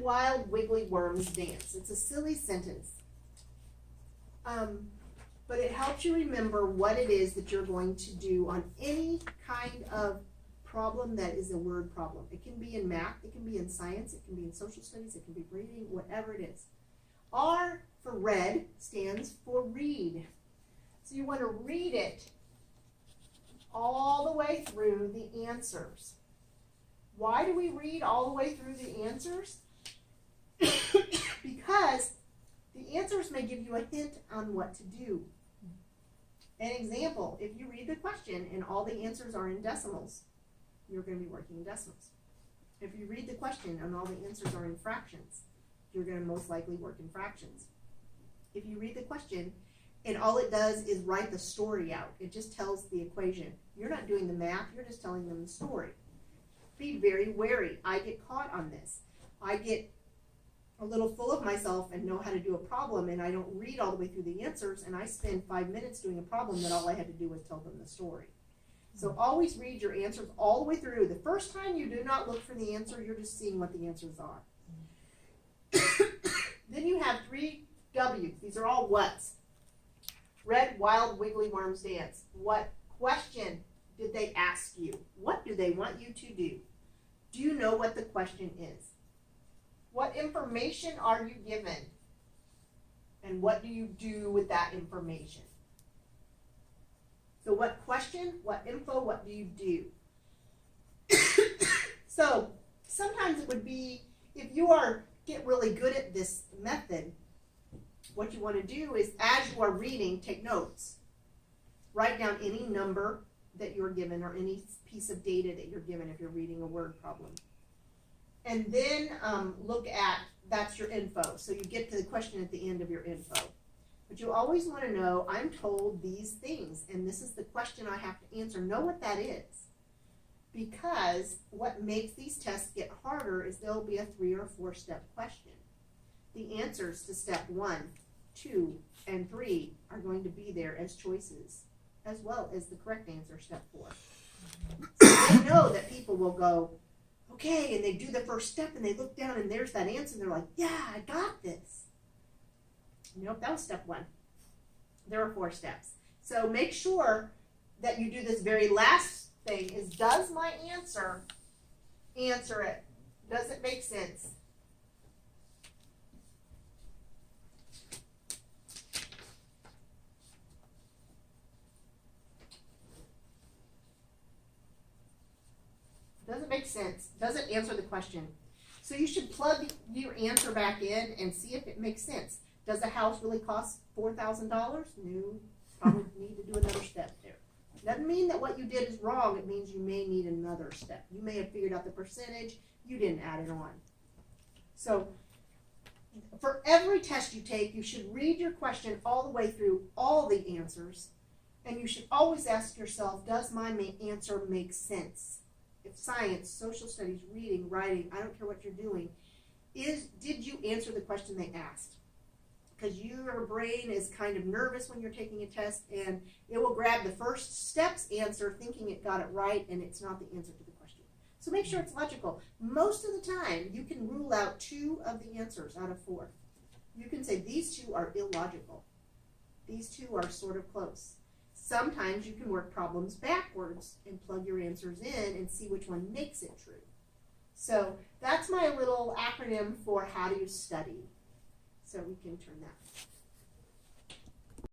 wild, wiggly worms dance. It's a silly sentence. But it helps you remember what it is that you're going to do on any kind of problem that is a word problem. It can be in math, it can be in science, it can be in social studies, it can be reading, whatever it is. R for red stands for read. So you want to read it all the way through the answers. Why do we read all the way through the answers? Because the answers may give you a hint on what to do. An example, if you read the question and all the answers are in decimals, you're going to be working in decimals. If you read the question and all the answers are in fractions, you're going to most likely work in fractions. If you read the question and all it does is write the story out, it just tells the equation. You're not doing the math, you're just telling them the story. Be very wary. I get caught on this. I get a little full of myself and know how to do a problem, and I don't read all the way through the answers, and I spend 5 minutes doing a problem that all I had to do was tell them the story. So always read your answers all the way through. The first time you do not look for the answer, you're just seeing what the answers are. Then you have 3 W's. These are all whats. Red, wild, wiggly worms dance. What question did they ask you? What do they want you to do? Do you know what the question is? What information are you given? And what do you do with that information? So what question, what info, what do you do? So sometimes it would be, if you get really good at this method, what you want to do is, as you are reading, take notes. Write down any number that you're given or any piece of data that you're given if you're reading a word problem. And then look at, that's your info. So you get to the question at the end of your info. But you always want to know, I'm told these things, and this is the question I have to answer. Know what that is. Because what makes these tests get harder is there'll be a 3 or 4 step question. The answers to step 1, 2, and 3 are going to be there as choices, as well as the correct answer, step 4. So they know that people will go, okay, and they do the first step, and they look down, and there's that answer, and they're like, yeah, I got this. Nope, that was step 1. There are 4 steps. So make sure that you do this very last thing, is, does my answer answer it? Does it make sense? Does it make sense? Does it answer the question? So you should plug your answer back in and see if it makes sense. Does a house really cost $4,000? No. Probably need to do another step there. Doesn't mean that what you did is wrong. It means you may need another step. You may have figured out the percentage. You didn't add it on. So for every test you take, you should read your question all the way through all the answers. And you should always ask yourself, does my answer make sense? If science, social studies, reading, writing, I don't care what you're doing, did you answer the question they asked? Because your brain is kind of nervous when you're taking a test, and it will grab the first step's answer thinking it got it right, and it's not the answer to the question. So make sure it's logical. Most of the time, you can rule out 2 of the answers out of 4. You can say these 2 are illogical. These 2 are sort of close. Sometimes you can work problems backwards and plug your answers in and see which one makes it true. So that's my little acronym for how do you study. So we can turn that.